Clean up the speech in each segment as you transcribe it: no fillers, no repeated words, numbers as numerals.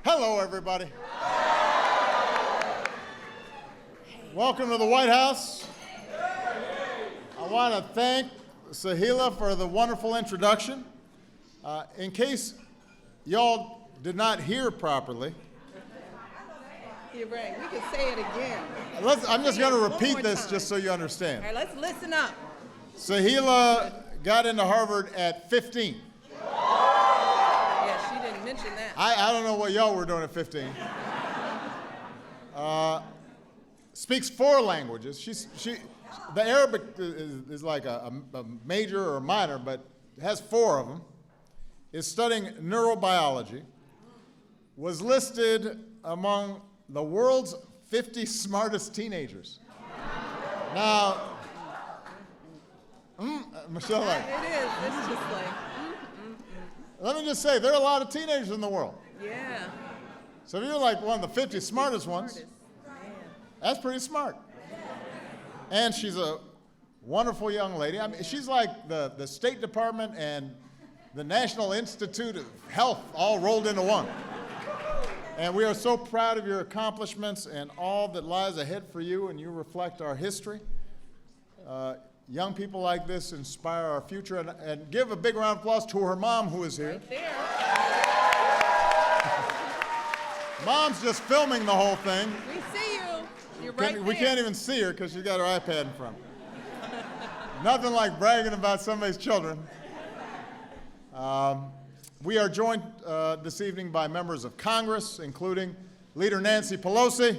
Hello, everybody. Welcome to the White House. I want to thank Sahila for the wonderful introduction. In case y'all did not hear properly, You're right. We can say it again. I'm just going to One repeat more this time. just so you understand. All right, let's listen up. Sahila got into Harvard at 15. Yeah, she didn't mention that. I don't know what y'all were doing at 15. Speaks 4 languages. The Arabic is like a major or a minor, but has 4 of them. Is studying neurobiology. Was listed among the world's 50 smartest teenagers. Now, Michelle, It is. It's just like, let me just say, there are a lot of teenagers in the world. yeah. So if you're like one of the 50 smartest ones, Man. that's pretty smart. And she's a wonderful young lady. I mean, she's like the State Department and the National Institute of Health all rolled into one. And we are so proud of your accomplishments and all that lies ahead for you, and you reflect our history. Young people like this inspire our future. And give a big round of applause to her mom, who is here. There. Mom's just filming the whole thing. We see you. You're right We there. can't even see her because she's got her iPad in front. Nothing like bragging about somebody's children. We are joined this evening by members of Congress, including Leader Nancy Pelosi,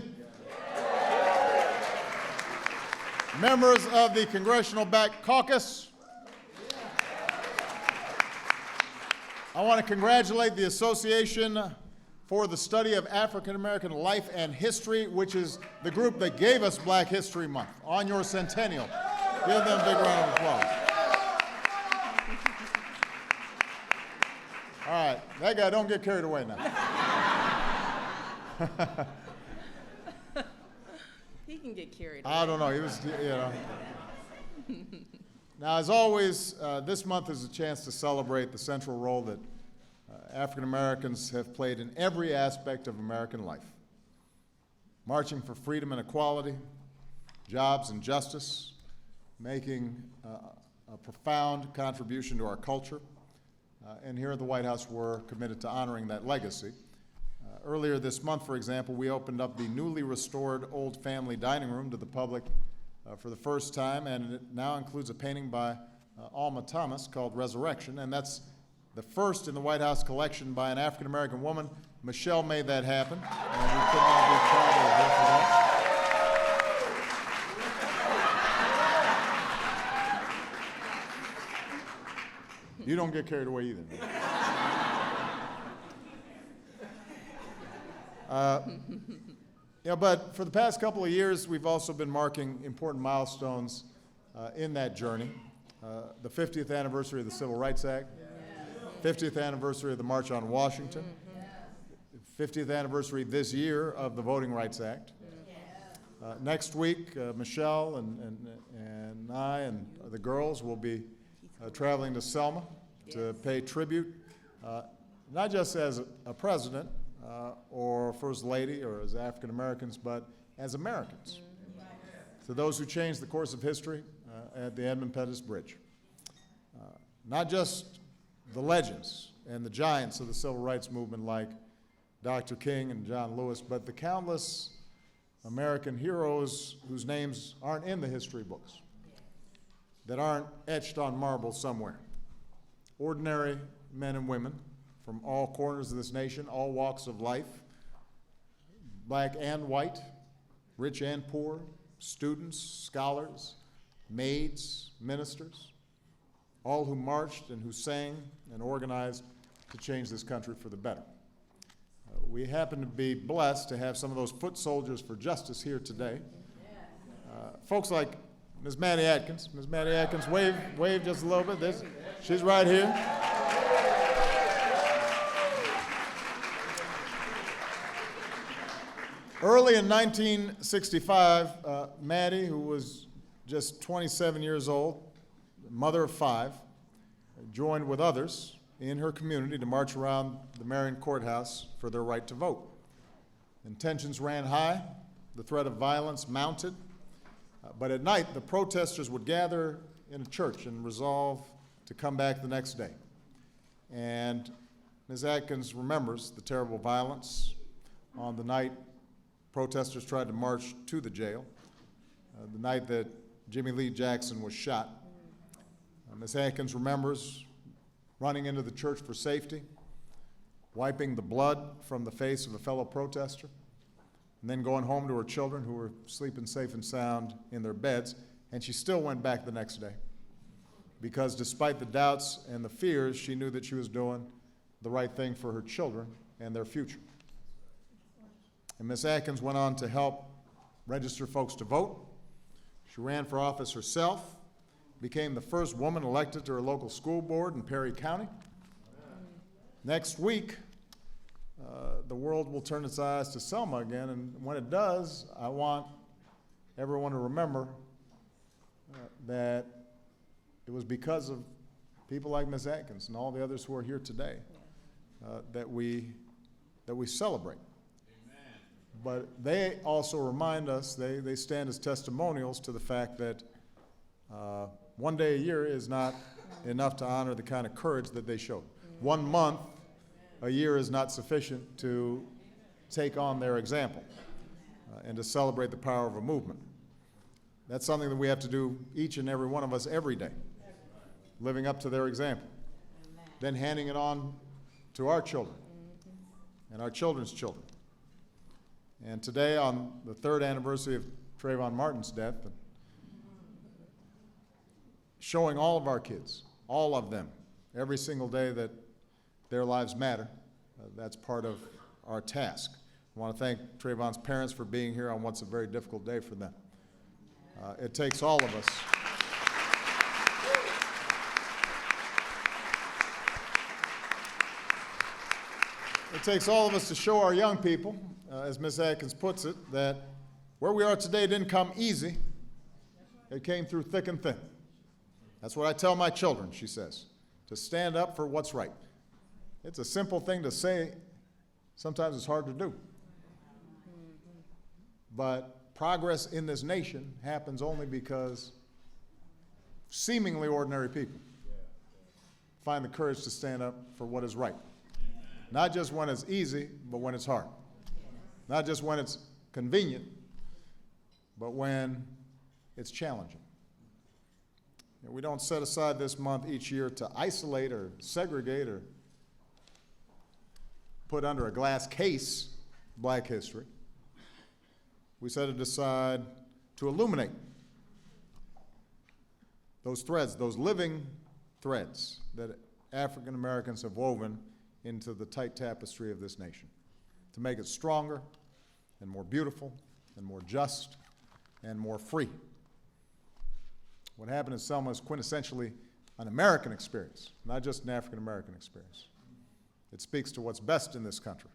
members of the Congressional Black Caucus. I want to congratulate the Association for the Study of African American Life and History, which is the group that gave us Black History Month on your centennial. Give them a big round of applause. All right, that guy, don't get carried away now. He can get carried away. I don't know, he was, Now, as always, this month is a chance to celebrate the central role that African Americans have played in every aspect of American life. Marching for freedom and equality, jobs and justice, making a profound contribution to our culture. And here at the White House, we're committed to honoring that legacy. Earlier this month, for example, we opened up the newly restored Old Family Dining Room to the public for the first time, and it now includes a painting by Alma Thomas called Resurrection, and that's the first in the White House collection by an African-American woman. Michelle made that happen, and we could not be prouder of her for that. You don't get carried away either. But for the past couple of years, we've also been marking important milestones in that journey. The 50th anniversary of the Civil Rights Act, 50th anniversary of the March on Washington, 50th anniversary this year of the Voting Rights Act. Next week, Michelle and I and the girls will be traveling to Selma to pay tribute, not just as a president or first lady or as African Americans, but as Americans, to those who changed the course of history at the Edmund Pettus Bridge. Not just the legends and the giants of the civil rights movement like Dr. King and John Lewis, but the countless American heroes whose names aren't in the history books, that aren't etched on marble somewhere. Ordinary men and women from all corners of this nation, all walks of life, black and white, rich and poor, students, scholars, maids, ministers, all who marched and who sang and organized to change this country for the better. We happen to be blessed to have some of those foot soldiers for justice here today. Folks like Ms. Maddie Atkins. Ms. Maddie Atkins, wave just a little bit. She's right here. Early in 1965, Maddie, who was just 27 years old, mother of 5, joined with others in her community to march around the Marion Courthouse for their right to vote. And tensions ran high, the threat of violence mounted, but at night the protesters would gather in a church and resolve to come back the next day. And Ms. Atkins remembers the terrible violence on the night protesters tried to march to the jail, the night that Jimmy Lee Jackson was shot. Ms. Atkins remembers running into the church for safety, wiping the blood from the face of a fellow protester, and then going home to her children who were sleeping safe and sound in their beds, and she still went back the next day because despite the doubts and the fears, she knew that she was doing the right thing for her children and their future. And Ms. Atkins went on to help register folks to vote. She ran for office herself, became the first woman elected to her local school board in Perry County. Next week, the world will turn its eyes to Selma again, and when it does, I want everyone to remember that it was because of people like Ms. Atkins and all the others who are here today that we celebrate. But they also remind us, they stand as testimonials to the fact that one day a year is not enough to honor the kind of courage that they showed. 1 month a year is not sufficient to take on their example and to celebrate the power of a movement. That's something that we have to do, each and every one of us, every day, living up to their example, then handing it on to our children and our children's children. And today, on the 3rd anniversary of Trayvon Martin's death, showing all of our kids, all of them, every single day that their lives matter, that's part of our task. I want to thank Trayvon's parents for being here on what's a very difficult day for them. It takes all of us. It takes all of us to show our young people, as Ms. Atkins puts it, that where we are today didn't come easy. It came through thick and thin. That's what I tell my children, she says, to stand up for what's right. It's a simple thing to say. Sometimes it's hard to do. But progress in this nation happens only because seemingly ordinary people find the courage to stand up for what is right. Not just when it's easy, but when it's hard. Not just when it's convenient, but when it's challenging. You know, we don't set aside this month each year to isolate or segregate or put under a glass case Black history. We set it aside to illuminate those threads, those living threads that African Americans have woven into the tight tapestry of this nation, to make it stronger and more beautiful and more just and more free. What happened in Selma is quintessentially an American experience, not just an African American experience. It speaks to what's best in this country.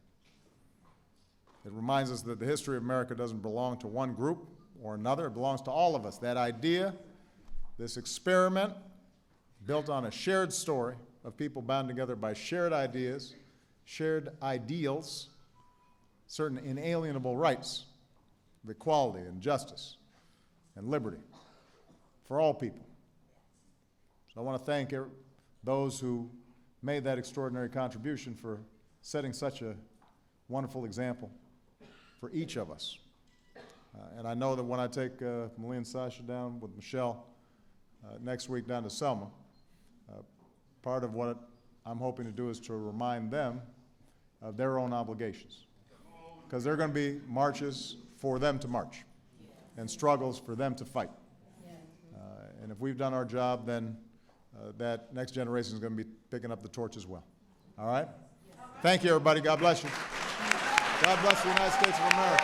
It reminds us that the history of America doesn't belong to one group or another, it belongs to all of us. That idea, this experiment, built on a shared story of people bound together by shared ideas, shared ideals, certain inalienable rights of equality and justice and liberty for all people. So I want to thank those who made that extraordinary contribution for setting such a wonderful example for each of us. And I know that when I take Malia and Sasha down with Michelle next week down to Selma, part of what I'm hoping to do is to remind them of their own obligations. Because there are going to be marches for them to march and struggles for them to fight. And if we've done our job, then that next generation is going to be picking up the torch as well. All right? Thank you, everybody. God bless you. God bless the United States of America.